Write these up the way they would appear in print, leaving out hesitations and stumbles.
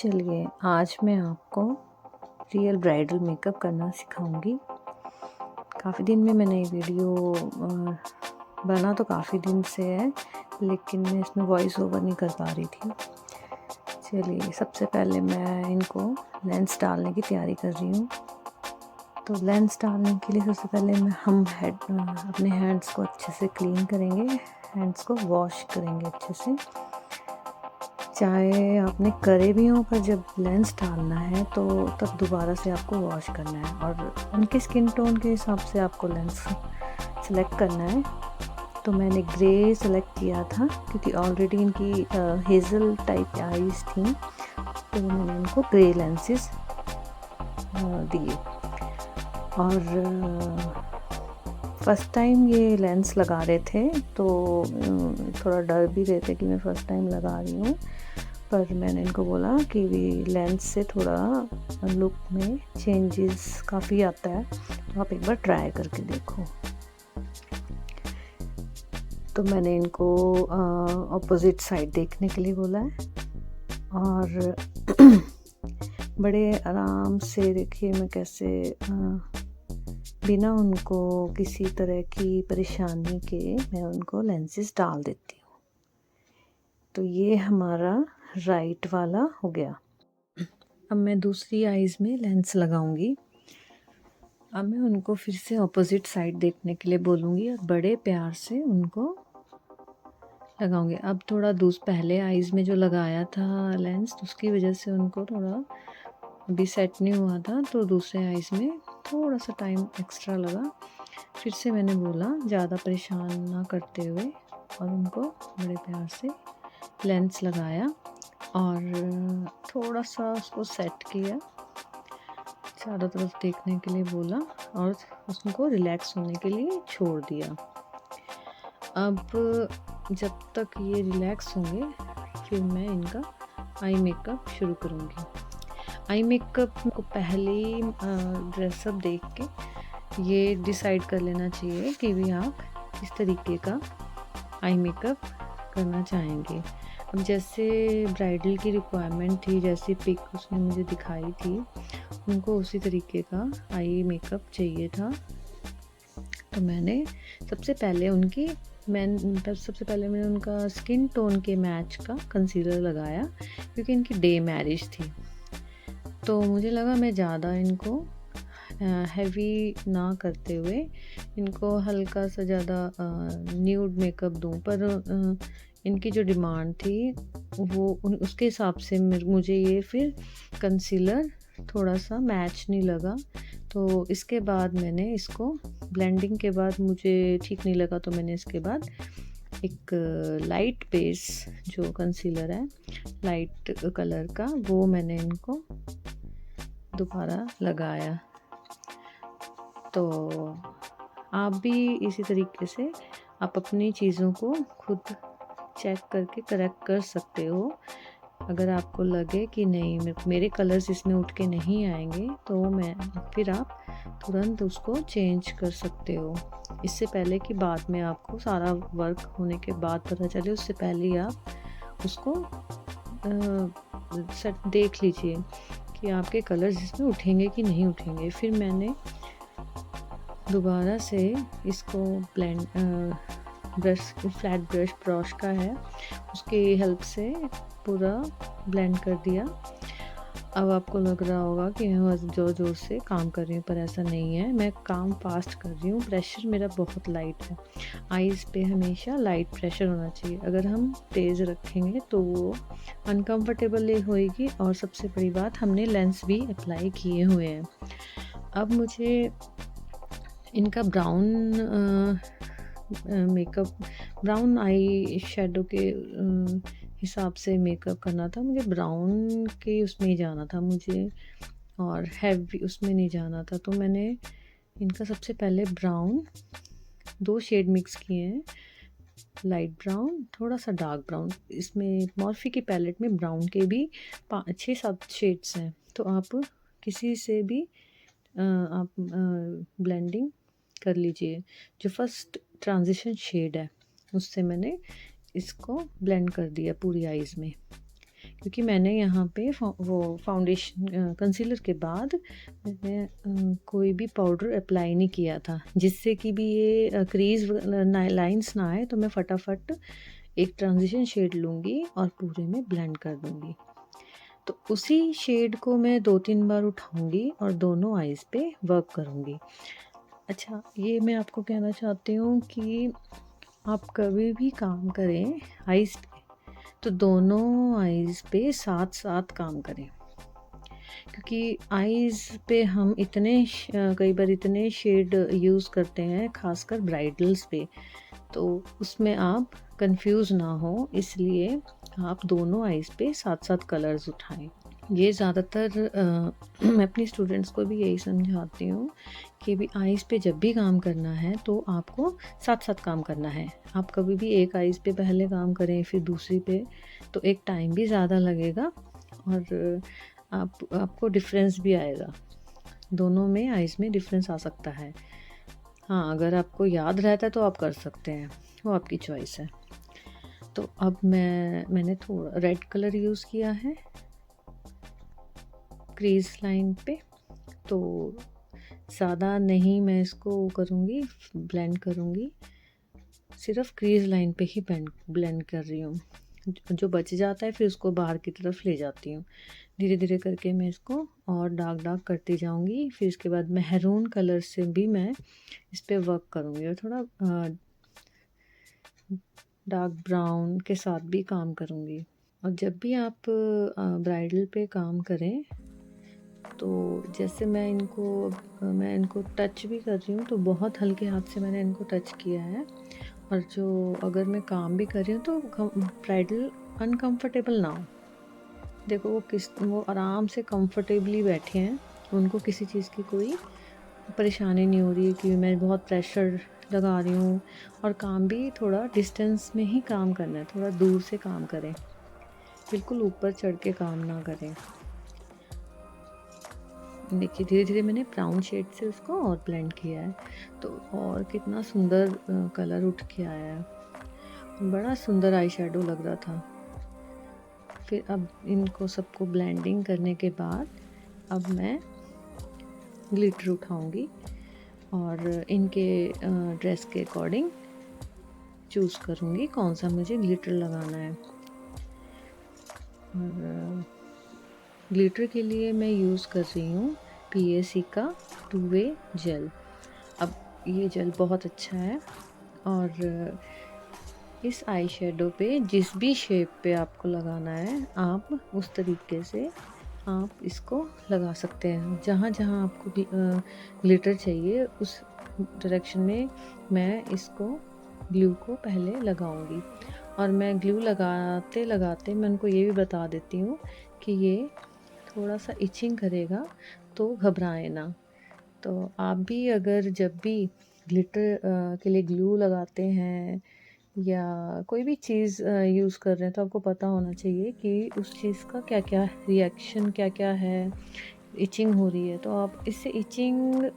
चलिए आज मैं आपको रियल ब्राइडल मेकअप करना सिखाऊंगी। काफ़ी दिन में मैंने ये वीडियो बना तो काफ़ी दिन से है, लेकिन मैं इसमें वॉइस ओवर नहीं कर पा रही थी। चलिए सबसे पहले मैं इनको लेंस डालने की तैयारी कर रही हूँ। तो लेंस डालने के लिए सबसे पहले हम अपने हैंड्स को अच्छे से क्लीन करेंगे, हैंड्स को वॉश करेंगे अच्छे से। चाहे आपने करे भी हों, पर जब लेंस डालना है तो तब दोबारा से आपको वॉश करना है और उनके स्किन टोन के हिसाब से आपको लेंस सेलेक्ट करना है। तो मैंने ग्रे सेलेक्ट किया था क्योंकि ऑलरेडी इनकी हेज़ल टाइप आईज थी, तो मैंने इनको ग्रे लेंसेज दिए। और फर्स्ट टाइम ये लेंस लगा रहे थे तो थोड़ा डर भी रहे थे कि मैं फ़र्स्ट टाइम लगा रही हूँ, पर मैंने इनको बोला कि लेंस से थोड़ा लुक में चेंजेस काफ़ी आता है, तो आप एक बार ट्राई करके देखो। तो मैंने इनको ऑपोजिट साइड देखने के लिए बोला है और बड़े आराम से देखिए मैं कैसे बिना उनको किसी तरह की परेशानी के मैं उनको लेंसेज डाल देती हूँ। तो ये हमारा राइट वाला हो गया। अब मैं दूसरी आईज़ में लेंस लगाऊंगी। अब मैं उनको फिर से ऑपोजिट साइड देखने के लिए बोलूँगी और बड़े प्यार से उनको लगाऊंगी। अब थोड़ा पहले आईज़ में जो लगाया था लेंस, तो उसकी वजह से उनको थोड़ा अभी सेट नहीं हुआ था, तो दूसरे आईज़ में थोड़ा सा टाइम एक्स्ट्रा लगा। फिर से मैंने बोला ज़्यादा परेशान ना करते हुए, और उनको बड़े प्यार से लेंस लगाया और थोड़ा सा उसको सेट किया, चारों तरफ देखने के लिए बोला और उसको रिलैक्स होने के लिए छोड़ दिया। अब जब तक ये रिलैक्स होंगे फिर मैं इनका आई मेकअप शुरू करूँगी। आई मेकअप को पहले ही ड्रेसअप देख के ये डिसाइड कर लेना चाहिए कि भी आप किस तरीके का आई मेकअप करना चाहेंगे। अब जैसे ब्राइडल की रिक्वायरमेंट थी, जैसी पिक उसने मुझे दिखाई थी, उनको उसी तरीके का आई मेकअप चाहिए था। तो मैंने सबसे पहले मैंने उनका स्किन टोन के मैच का कंसीलर लगाया, क्योंकि इनकी डे मैरिज थी। तो मुझे लगा मैं ज़्यादा इनको हैवी ना करते हुए इनको हल्का सा ज़्यादा न्यूड मेकअप दूँ, पर इनकी जो डिमांड थी वो उसके हिसाब से मुझे ये फिर कंसीलर थोड़ा सा मैच नहीं लगा। तो इसके बाद मैंने इसको ब्लेंडिंग के बाद मुझे ठीक नहीं लगा, तो मैंने इसके बाद एक लाइट बेस जो कंसीलर है लाइट कलर का, वो मैंने इनको दोबारा लगाया। तो आप भी इसी तरीके से आप अपनी चीज़ों को खुद चेक करके करेक्ट कर सकते हो। अगर आपको लगे कि नहीं मेरे कलर्स इसमें उठ के नहीं आएंगे, तो फिर आप तुरंत उसको चेंज कर सकते हो। इससे पहले कि बाद में आपको सारा वर्क होने के बाद पता चले, उससे पहले ही आप उसको सेट देख लीजिए कि आपके कलर्स इसमें उठेंगे कि नहीं उठेंगे। फिर मैंने दोबारा से इसको फ्लैट ब्रश का है, उसकी हेल्प से पूरा ब्लेंड कर दिया। अब आपको लग रहा होगा कि मैं ज़ोर ज़ोर से काम कर रही हूँ, पर ऐसा नहीं है, मैं काम फास्ट कर रही हूँ। प्रेशर मेरा बहुत लाइट है। आईज़ पे हमेशा लाइट प्रेशर होना चाहिए। अगर हम तेज़ रखेंगे तो वो अनकम्फर्टेबल होएगी, और सबसे बड़ी बात, हमने लेंस भी अप्लाई किए हुए हैं। अब मुझे इनका ब्राउन आई शेडो के हिसाब से मेकअप करना था। मुझे ब्राउन के उसमें ही जाना था मुझे, और हैवी उसमें नहीं जाना था। तो मैंने इनका सबसे पहले ब्राउन 2 शेड मिक्स किए हैं, लाइट ब्राउन थोड़ा सा डार्क ब्राउन। इसमें मॉर्फी की पैलेट में ब्राउन के भी 6-7 शेड्स हैं, तो आप किसी से भी आप ब्लेंडिंग कर लीजिए। जो फर्स्ट ट्रांजिशन शेड है उससे मैंने इसको ब्लेंड कर दिया पूरी आईज़ में, क्योंकि मैंने यहाँ पे वो फाउंडेशन कंसीलर के बाद मैंने कोई भी पाउडर अप्लाई नहीं किया था, जिससे कि भी ये क्रीज लाइंस ना आए। तो मैं फटाफट एक ट्रांजिशन शेड लूँगी और पूरे में ब्लेंड कर दूँगी। तो उसी शेड को मैं 2-3 बार उठाऊँगी और दोनों आईज़ पे वर्क करूँगी। अच्छा, ये मैं आपको कहना चाहती हूँ कि आप कभी भी काम करें आईज़ पे, तो दोनों आईज़ पे साथ-साथ काम करें। क्योंकि आईज़ पे हम कई बार इतने शेड यूज़ करते हैं, ख़ासकर ब्राइडल्स पे, तो उसमें आप कंफ्यूज ना हो, इसलिए आप दोनों आईज़ पे साथ-साथ कलर्स उठाएँ। ये ज़्यादातर मैं अपनी स्टूडेंट्स को भी यही समझाती हूँ कि भी आईज़ पे जब भी काम करना है तो आपको साथ-साथ काम करना है। आप कभी भी एक आईज़ पे पहले काम करें फिर दूसरी पे, तो एक टाइम भी ज़्यादा लगेगा और आपको डिफ़रेंस भी आएगा। दोनों में आईज़ में डिफ़रेंस आ सकता है। हाँ, अगर आपको याद रहता है तो आप कर सकते हैं, वो आपकी चॉइस है। तो अब मैंने थोड़ा रेड कलर यूज़ किया है क्रीज़ लाइन पे, तो ज़्यादा नहीं मैं इसको करूँगी, ब्लेंड करूँगी, सिर्फ क्रीज़ लाइन पे ही ब्लेंड कर रही हूँ। जो बच जाता है फिर उसको बाहर की तरफ ले जाती हूँ। धीरे-धीरे करके मैं इसको और डार्क करती जाऊँगी। फिर इसके बाद मैरून कलर से भी मैं इस पे वर्क करूँगी और थोड़ा डार्क ब्राउन के साथ भी काम करूँगी। और जब भी आप ब्राइडल पे काम करें, तो जैसे मैं इनको टच भी कर रही हूँ, तो बहुत हल्के हाथ से मैंने इनको टच किया है। और जो अगर मैं काम भी कर रही हूँ तो ब्राइडल अनकंफर्टेबल ना हो। देखो वो आराम से कंफर्टेबली बैठे हैं, उनको किसी चीज़ की कोई परेशानी नहीं हो रही है कि मैं बहुत प्रेशर लगा रही हूँ। और काम भी थोड़ा डिस्टेंस में ही काम करना है, थोड़ा दूर से काम करें, बिल्कुल ऊपर चढ़ के काम ना करें। देखिए धीरे-धीरे मैंने ब्राउन शेड से उसको और ब्लेंड किया है, तो और कितना सुंदर कलर उठ के आया है। बड़ा सुंदर आई शेडो लग रहा था। फिर अब इनको सबको ब्लेंडिंग करने के बाद अब मैं ग्लिटर उठाऊंगी और इनके ड्रेस के अकॉर्डिंग चूज़ करूँगी कौन सा मुझे ग्लिटर लगाना है। और ग्लिटर के लिए मैं यूज़ कर रही हूँ PAC का 2-वे जेल। अब ये जेल बहुत अच्छा है और इस आई शेडो पे जिस भी शेप पे आपको लगाना है, आप उस तरीके से आप इसको लगा सकते हैं। जहाँ जहाँ आपको ग्लिटर चाहिए उस डायरेक्शन में मैं इसको ग्लू को पहले लगाऊंगी। और मैं ग्लू लगाते लगाते मैं उनको ये भी बता देती हूँ कि ये थोड़ा सा इचिंग करेगा, तो घबराएं ना। तो आप भी अगर जब भी ग्लिटर के लिए ग्लू लगाते हैं या कोई भी चीज़ यूज़ कर रहे हैं, तो आपको पता होना चाहिए कि उस चीज़ का क्या क्या रिएक्शन क्या क्या है। इचिंग हो रही है तो आप इससे इचिंग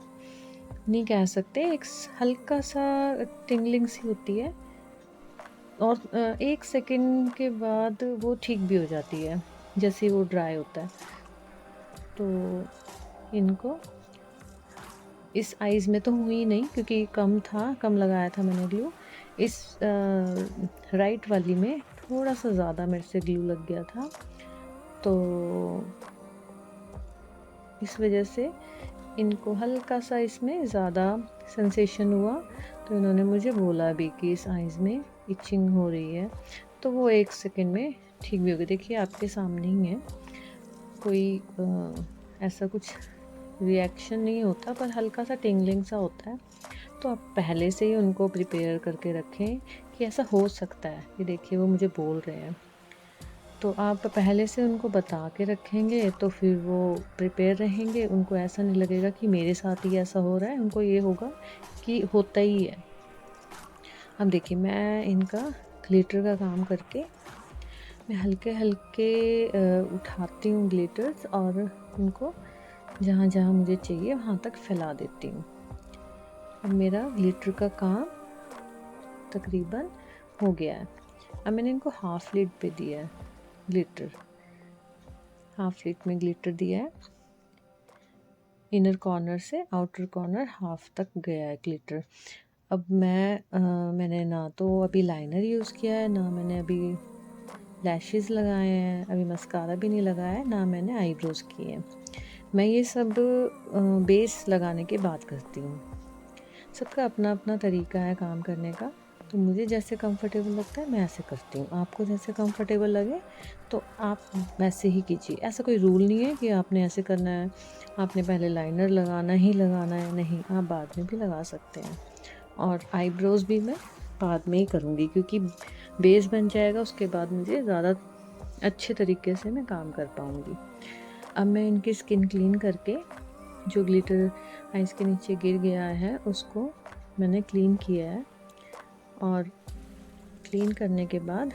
नहीं कह सकते, एक हल्का सा टिंगलिंग सी होती है और 1 सेकंड के बाद वो ठीक भी हो जाती है जैसे वो ड्राई होता है। तो इनको इस आइज़ में तो हुई नहीं क्योंकि कम लगाया था मैंने ग्लू। इस राइट वाली में थोड़ा सा ज़्यादा मेरे से ग्लू लग गया था, तो इस वजह से इनको हल्का सा इसमें ज़्यादा सेंसेशन हुआ। तो इन्होंने मुझे बोला भी कि इस आइज़ में इचिंग हो रही है, तो वो 1 सेकंड में ठीक भी हो गई। देखिए आपके सामने ही है, कोई ऐसा कुछ रिएक्शन नहीं होता, पर हल्का सा टिंगलिंग सा होता है। तो आप पहले से ही उनको प्रिपेयर करके रखें कि ऐसा हो सकता है। ये देखिए वो मुझे बोल रहे हैं, तो आप पहले से उनको बता के रखेंगे तो फिर वो प्रिपेयर रहेंगे। उनको ऐसा नहीं लगेगा कि मेरे साथ ही ऐसा हो रहा है, उनको ये होगा कि होता ही है। अब देखिए मैं इनका ग्लिटर का काम करके मैं हल्के हल्के उठाती हूँ ग्लिटर्स और उनको जहाँ जहाँ मुझे चाहिए वहाँ तक फैला देती हूँ। अब मेरा ग्लिटर का काम तकरीबन हो गया है। अब मैंने इनको हाफ लिड पे दिया है ग्लिटर। हाफ लीट में ग्लिटर दिया है। इनर कॉर्नर से आउटर कॉर्नर हाफ तक गया है ग्लिटर। अब मैंने ना तो अभी लाइनर यूज़ किया है, ना मैंने अभी लैशेस लगाए हैं, अभी मस्कारा भी नहीं लगाया है, ना मैंने आईब्रोज़ किए हैं। मैं ये सब बेस लगाने के बाद करती हूँ। सबका अपना अपना तरीका है काम करने का, तो मुझे जैसे कंफर्टेबल लगता है मैं ऐसे करती हूँ। आपको जैसे कंफर्टेबल लगे तो आप वैसे ही कीजिए। ऐसा कोई रूल नहीं है कि आपने ऐसे करना है, आपने पहले लाइनर लगाना ही लगाना है, नहीं, आप बाद में भी लगा सकते हैं। और आईब्रोज़ भी मैं बाद में ही करूँगी, क्योंकि बेस बन जाएगा, उसके बाद मुझे ज़्यादा अच्छे तरीके से मैं काम कर पाऊँगी। अब मैं इनकी स्किन क्लीन करके, जो ग्लिटर आइज़ के नीचे गिर गया है उसको मैंने क्लीन किया है। और क्लीन करने के बाद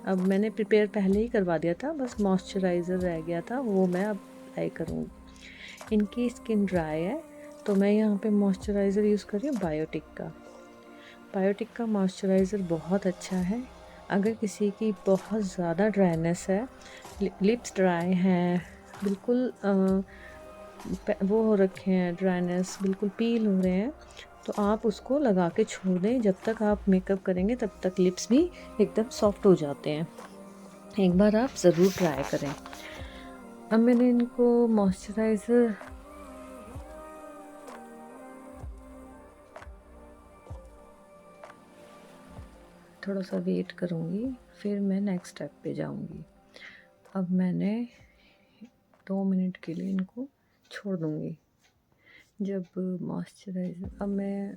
अब मैंने प्रिपेयर पहले ही करवा दिया था, बस मॉइस्चराइज़र रह गया था, वो मैं अब अप्लाई करूँगी। इनकी स्किन ड्राई है तो मैं यहाँ पे मॉइस्चराइज़र यूज़ कर रही हूँ बायोटिक का। बायोटिक का मॉइस्चराइज़र बहुत अच्छा है। अगर किसी की बहुत ज़्यादा ड्राइनेस है, लिप्स ड्राई हैं, बिल्कुल वो हो रखे हैं, ड्राइनेस बिल्कुल पील हो रहे हैं, तो आप उसको लगा के छोड़ दें। जब तक आप मेकअप करेंगे तब तक लिप्स भी एकदम सॉफ्ट हो जाते हैं। एक बार आप ज़रूर ट्राई करें। अब मैंने इनको मॉइस्चराइज़र थोड़ा सा वेट करूँगी, फिर मैं नेक्स्ट स्टेप पे जाऊँगी। अब मैंने 2 मिनट के लिए इनको छोड़ दूँगी। जब मॉइस्चराइज़र, अब मैं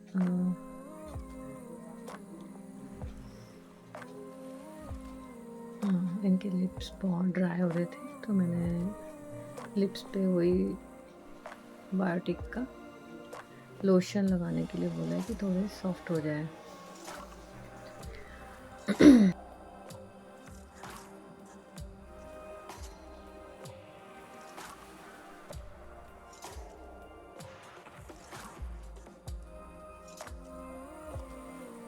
इनके लिप्स बहुत ड्राई हो रहे थे, तो मैंने लिप्स पे वही बायोटिक का लोशन लगाने के लिए बोला है कि थोड़े सॉफ्ट हो जाए।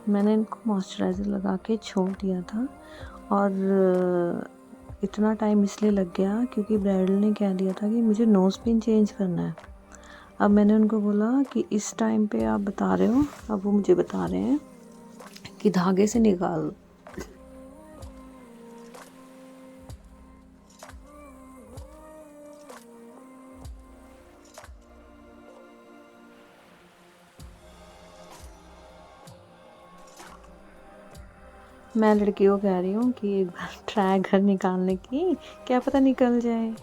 मैंने इनको मॉइस्चराइज़र लगा के छोड़ दिया था, और इतना टाइम इसलिए लग गया क्योंकि ब्राइडल ने कह दिया था कि मुझे नोज़ पिन चेंज करना है। अब मैंने उनको बोला कि इस टाइम पे आप बता रहे हो, अब वो मुझे बता रहे हैं कि धागे से निकाल। मैं लड़कियों को कह रही हूँ कि एक बार ट्राई कर निकालने की, क्या पता निकल जाए।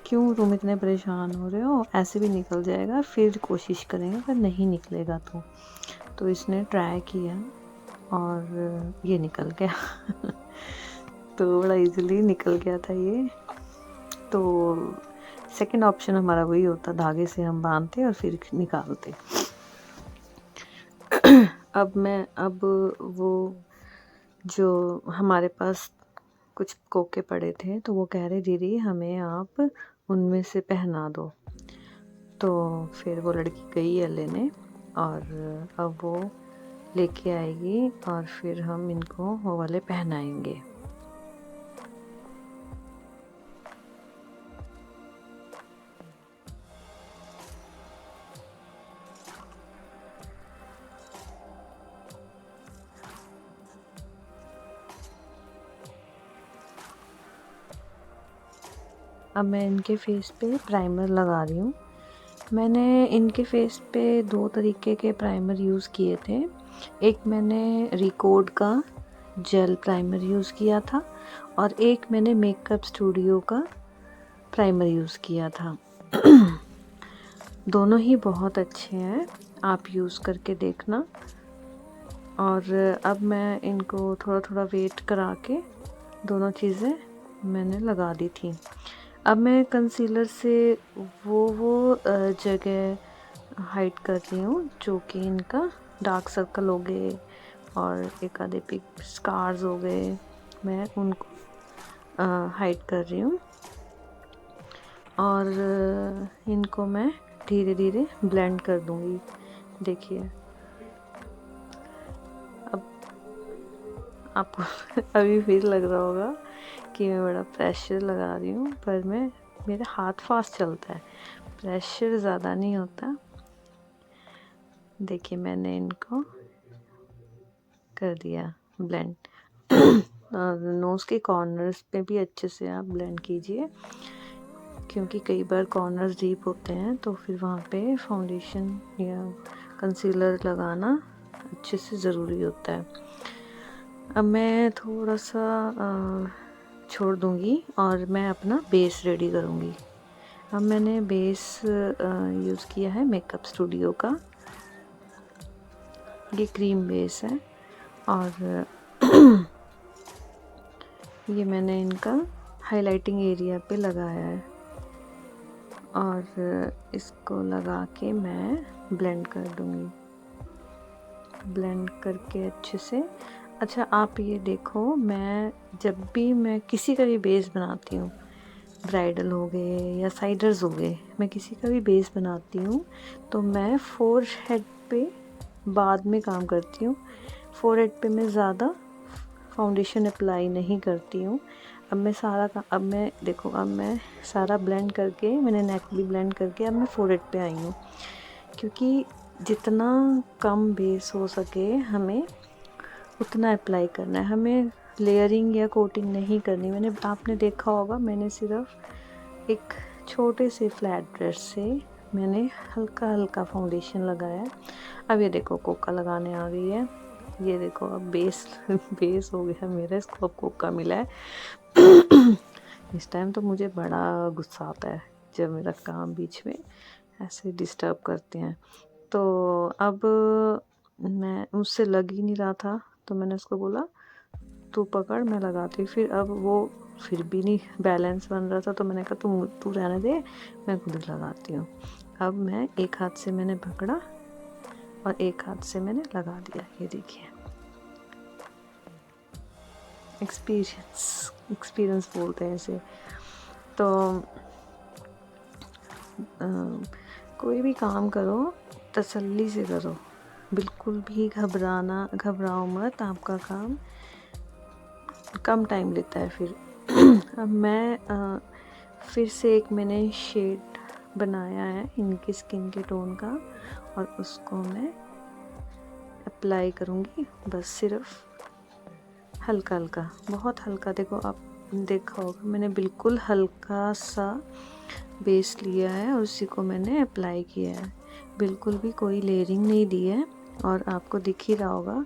क्यों तुम इतने परेशान हो रहे हो, ऐसे भी निकल जाएगा, फिर कोशिश करेंगे, अगर नहीं निकलेगा तो इसने ट्राई किया और ये निकल गया। तो बड़ा इजीली निकल गया था ये। तो सेकंड ऑप्शन हमारा वही होता, धागे से हम बांधते और फिर निकालते। अब वो जो हमारे पास कुछ कोके पड़े थे, तो वो कह रहे दीदी हमें आप उनमें से पहना दो। तो फिर वो लड़की गई है लेने, और अब वो लेके आएगी और फिर हम इनको वो वाले पहनाएंगे। अब मैं इनके फेस पे प्राइमर लगा रही हूँ। मैंने इनके फेस पे 2 तरीके के प्राइमर यूज़ किए थे। एक मैंने रिकॉर्ड का जेल प्राइमर यूज़ किया था, और एक मैंने मेकअप स्टूडियो का प्राइमर यूज़ किया था। दोनों ही बहुत अच्छे हैं, आप यूज़ करके देखना। और अब मैं इनको थोड़ा थोड़ा वेट करा के दोनों चीज़ें मैंने लगा दी थी। अब मैं कंसीलर से वो जगह हाइड कर रही हूँ जो कि इनका डार्क सर्कल हो गए और एक आधे पिक स्कार्स हो गए, मैं उनको हाइड कर रही हूँ। और इनको मैं धीरे धीरे ब्लेंड कर दूँगी। देखिए, अब आपको अभी फिर लग रहा होगा कि मैं बड़ा प्रेशर लगा रही हूँ, पर मैं मेरा हाथ फास्ट चलता है, प्रेशर ज़्यादा नहीं होता। देखिए मैंने इनको कर दिया ब्लेंड। और नोज़ के कॉर्नर्स पे भी अच्छे से आप ब्लेंड कीजिए, क्योंकि कई बार कॉर्नर्स डीप होते हैं तो फिर वहाँ पे फाउंडेशन या कंसीलर लगाना अच्छे से ज़रूरी होता है। अब मैं थोड़ा सा छोड़ दूँगी और मैं अपना बेस रेडी करूँगी। अब मैंने बेस यूज़ किया है मेकअप स्टूडियो का, ये क्रीम बेस है। और ये मैंने इनका हाइलाइटिंग एरिया पे लगाया है और इसको लगा के मैं ब्लेंड कर दूँगी, ब्लेंड करके अच्छे से। अच्छा आप ये देखो, मैं जब भी मैं किसी का भी बेस बनाती हूँ, ब्राइडल हो गए या साइडर्स हो गए, मैं किसी का भी बेस बनाती हूँ तो मैं फोरहेड पे बाद में काम करती हूँ। फोरहेड पे मैं ज़्यादा फाउंडेशन अप्लाई नहीं करती हूँ। अब मैं सारा ब्लेंड करके, मैंने नेक भी ब्लेंड करके अब मैं फोरहेड पे आई हूँ, क्योंकि जितना कम बेस हो सके हमें उतना अप्लाई करना है, हमें लेयरिंग या कोटिंग नहीं करनी। आपने देखा होगा, मैंने सिर्फ एक छोटे से फ्लैट ब्रश से मैंने हल्का हल्का फाउंडेशन लगाया। अब ये देखो कोका लगाने आ गई है, ये देखो अब बेस बेस हो गया मेरा, इसको अब कोका मिला है। इस टाइम तो मुझे बड़ा गुस्सा आता है जब मेरा काम बीच में ऐसे डिस्टर्ब करते हैं। तो अब मैं मुझसे लग ही नहीं रहा था तो मैंने उसको बोला तू पकड़ मैं लगाती। फिर अब वो फिर भी नहीं बैलेंस बन रहा था तो मैंने कहा तू रहने दे, मैं खुद ही लगाती हूँ। अब मैं एक हाथ से मैंने पकड़ा और एक हाथ से मैंने लगा दिया। ये देखिए एक्सपीरियंस बोलते हैं इसे। तो कोई भी काम करो तसल्ली से करो, बिल्कुल भी घबराओ मत, आपका काम कम टाइम लेता है। फिर अब मैं फिर से एक मैंने शेड बनाया है इनकी स्किन के टोन का और उसको मैं अप्लाई करूँगी, बस सिर्फ हल्का हल्का, बहुत हल्का। देखो आप देखा होगा मैंने बिल्कुल हल्का सा बेस लिया है और उसी को मैंने अप्लाई किया है, बिल्कुल भी कोई लेयरिंग नहीं दी है। और आपको दिख ही रहा होगा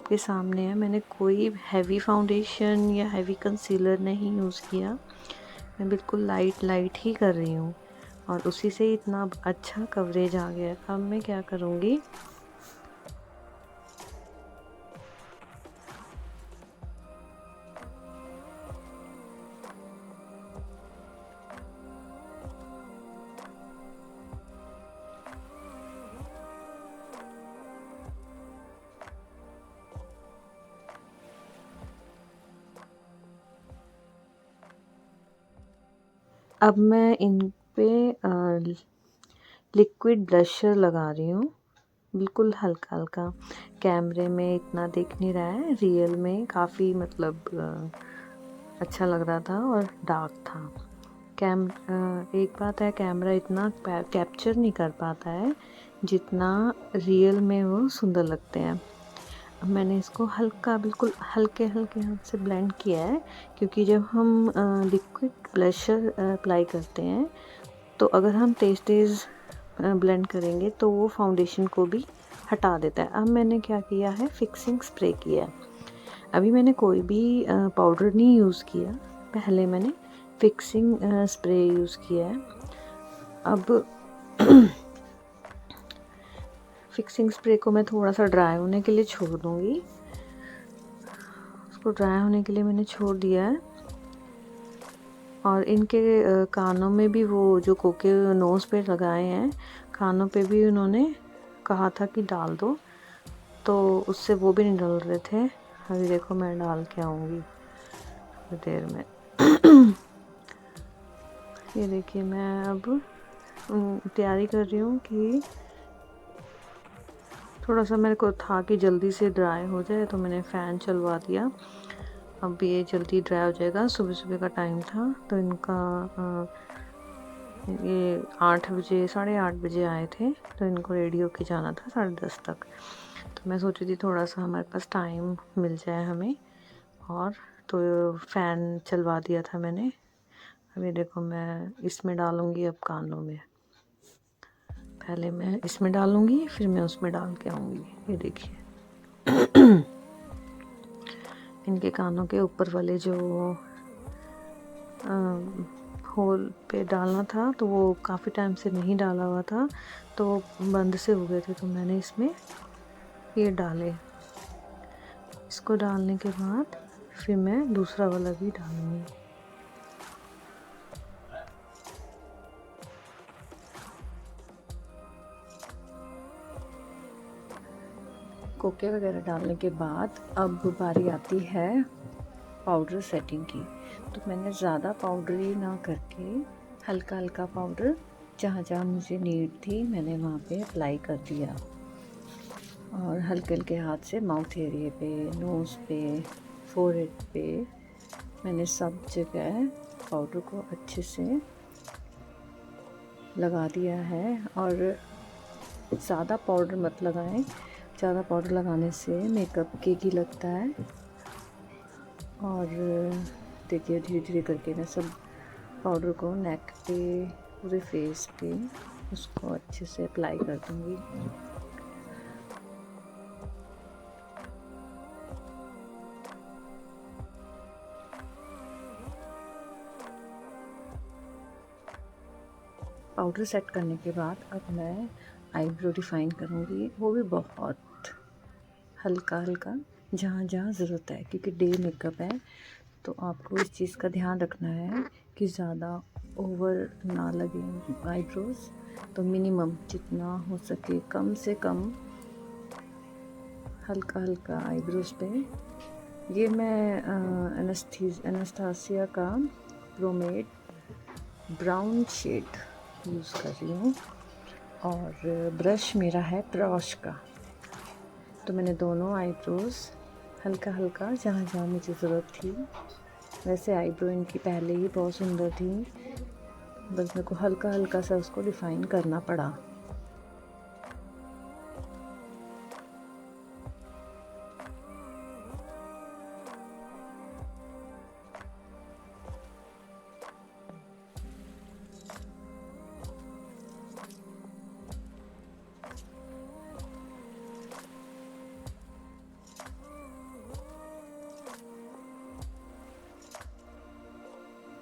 के सामने है, मैंने कोई हैवी फाउंडेशन या हैवी कंसीलर नहीं यूज़ किया, मैं बिल्कुल लाइट ही कर रही हूँ और उसी से इतना अच्छा कवरेज आ गया। अब मैं क्या करूँगी, अब मैं इन पे लिक्विड ब्लशर लगा रही हूँ, बिल्कुल हल्का हल्का। कैमरे में इतना दिख नहीं रहा है, रियल में काफ़ी मतलब अच्छा लग रहा था और डार्क था। एक बात है, कैमरा इतना कैप्चर नहीं कर पाता है जितना रियल में वो सुंदर लगते हैं। अब मैंने इसको हल्का बिल्कुल हल्के हाथ से ब्लेंड किया है, क्योंकि जब हम लिक्विड ब्लशर अप्लाई करते हैं तो अगर हम तेज़ ब्लेंड करेंगे तो वो फाउंडेशन को भी हटा देता है। अब मैंने क्या किया है, फिक्सिंग स्प्रे किया है। अभी मैंने कोई भी पाउडर नहीं यूज़ किया, पहले मैंने फिक्सिंग स्प्रे यूज़ किया है। अब फिक्सिंग स्प्रे को मैं थोड़ा सा ड्राई होने के लिए छोड़ दूँगी, उसको ड्राई होने के लिए मैंने छोड़ दिया है। और इनके कानों में भी वो जो कोके नोज़ पे लगाए हैं, कानों पे भी उन्होंने कहा था कि डाल दो, तो उससे वो भी नहीं डाल रहे थे। अभी देखो मैं डाल के आऊँगी देर में। ये देखिए मैं अब तैयारी कर रही हूँ कि थोड़ा सा मेरे को था कि जल्दी से ड्राई हो जाए, तो मैंने फ़ैन चलवा दिया। अब ये जल्दी ड्राई हो जाएगा, सुबह का टाइम था तो इनका ये 8 बजे 8:30 बजे आए थे, तो इनको रेडी होके जाना था 10:30 तक। तो मैं सोची थी थोड़ा सा हमारे पास टाइम मिल जाए हमें, और तो फ़ैन चलवा दिया था मैंने। अभी देखो मैं इसमें डालूँगी अब कानों में, पहले मैं इसमें डालूँगी फिर मैं उसमें डाल के आऊँगी। ये देखिए इनके कानों के ऊपर वाले जो होल पे डालना था, तो वो काफ़ी टाइम से नहीं डाला हुआ था, तो बंद से हो गए थे, तो मैंने इसमें ये डाले। इसको डालने के बाद फिर मैं दूसरा वाला भी डालूँगी। कोके वगैरह डालने के बाद अब बारी आती है पाउडर सेटिंग की। तो मैंने ज़्यादा पाउडरी ना करके हल्का हल्का पाउडर जहाँ जहाँ मुझे नीड थी मैंने वहाँ पे अप्लाई कर दिया, और हल्के हल्के हाथ से माउथ एरिया पे, नोज़ पे, फोरहेड पे मैंने सब जगह पाउडर को अच्छे से लगा दिया है। और ज़्यादा पाउडर मत लगाएं, ज़्यादा पाउडर लगाने से मेकअप केकी लगता है। और देखिए धीरे धीरे करके मैं सब पाउडर को नेक पे, पूरे फेस पे उसको अच्छे से अप्लाई कर दूँगी। पाउडर सेट करने के बाद अब मैं आईब्रो डिफ़ाइन करूँगी, वो भी बहुत हल्का हल्का जहाँ जहाँ ज़रूरत है, क्योंकि डे मेकअप है तो आपको इस चीज़ का ध्यान रखना है कि ज़्यादा ओवर ना लगे आईब्रोज़। तो मिनिमम जितना हो सके कम से कम हल्का हल्का आईब्रोज़ पे। ये मैं एनास्टेसिया का प्रोमेड ब्राउन शेड यूज़ कर रही हूँ, और ब्रश मेरा है प्रॉश का। तो मैंने दोनों आईब्रोज़ हल्का हल्का जहाँ जहाँ मुझे ज़रूरत थी, वैसे आईब्रो इनकी पहले ही बहुत सुंदर थी, बस मेरे को हल्का हल्का सा उसको डिफ़ाइन करना पड़ा।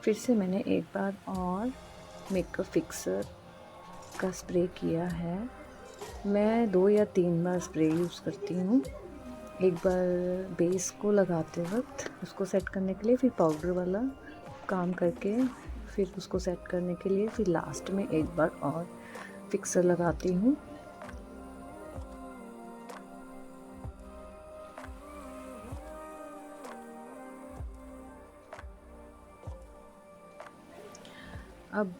फिर से मैंने एक बार और मेकअप फिक्सर का स्प्रे किया है। मैं 2 या 3 बार स्प्रे यूज़ करती हूँ। एक बार बेस को लगाते वक्त उसको सेट करने के लिए, फिर पाउडर वाला काम करके फिर उसको सेट करने के लिए, फिर लास्ट में एक बार और फिक्सर लगाती हूँ। अब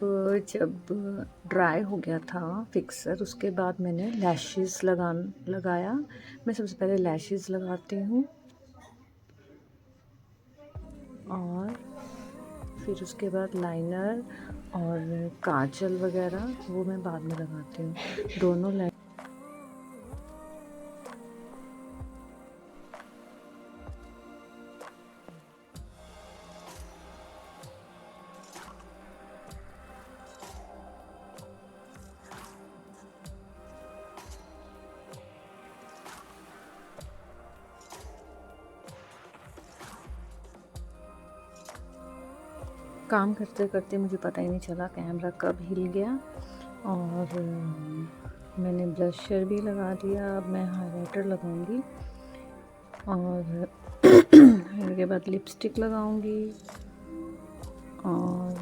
जब ड्राई हो गया था फिक्सर, उसके बाद मैंने लैशेस लगाया। मैं सबसे पहले लैशेस लगाती हूँ, और फिर उसके बाद लाइनर और काजल वगैरह वो मैं बाद में लगाती हूँ। दोनों काम करते करते मुझे पता ही नहीं चला कैमरा कब हिल गया। और मैंने ब्लशर भी लगा दिया। अब मैं हाइलाइटर लगाऊंगी, और उसके बाद लिपस्टिक लगाऊंगी, और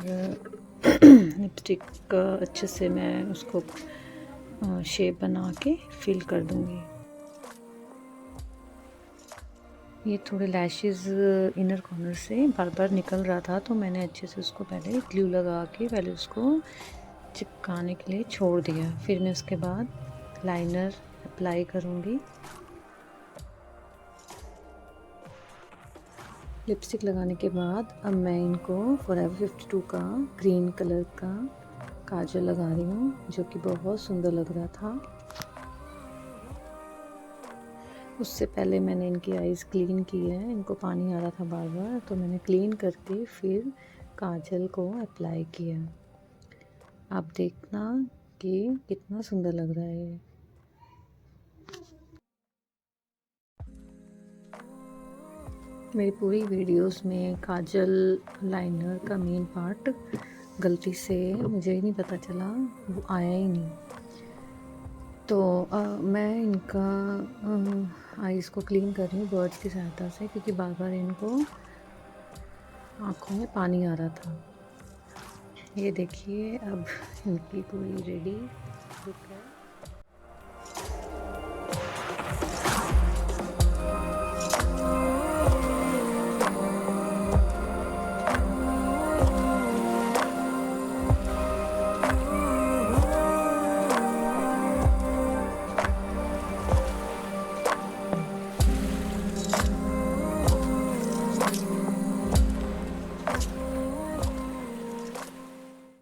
लिपस्टिक अच्छे से मैं उसको शेप बना के फिल कर दूंगी। ये थोड़े लैशेज़ इनर कॉर्नर से बार बार निकल रहा था, तो मैंने अच्छे से उसको पहले ग्लू लगा के पहले उसको चिपकाने के लिए छोड़ दिया। फिर मैं उसके बाद लाइनर अप्लाई करूँगी। लिपस्टिक लगाने के बाद अब मैं इनको फॉरएवर 52 का ग्रीन कलर का काजल लगा रही हूँ, जो कि बहुत सुंदर लग रहा था। उससे पहले मैंने इनकी आईज़ क्लीन की है, इनको पानी आ रहा था बार बार, तो मैंने क्लीन करके फिर काजल को अप्लाई किया। आप देखना कि कितना सुंदर लग रहा है। मेरी पूरी वीडियोस में काजल लाइनर का मेन पार्ट गलती से मुझे ही नहीं पता चला, वो आया ही नहीं। तो मैं इनका आईज़ को क्लीन कर रही हूँ बर्ड्स की सहायता से, क्योंकि बार बार इनको आँखों में पानी आ रहा था। ये देखिए अब इनकी पूरी रेडी लुक है।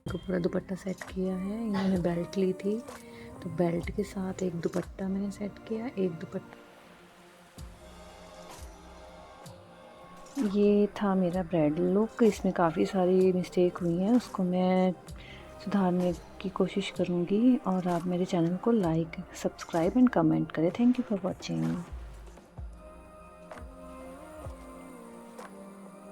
को पूरा दुपट्टा सेट किया है। इन्होंने बेल्ट ली थी, तो बेल्ट के साथ एक दुपट्टा मैंने सेट किया। एक दुपट्टा, ये था मेरा ब्राइडल लुक। इसमें काफ़ी सारी मिस्टेक हुई हैं, उसको मैं सुधारने की कोशिश करूँगी। और आप मेरे चैनल को लाइक, सब्सक्राइब एंड कमेंट करें। Thank you for watching.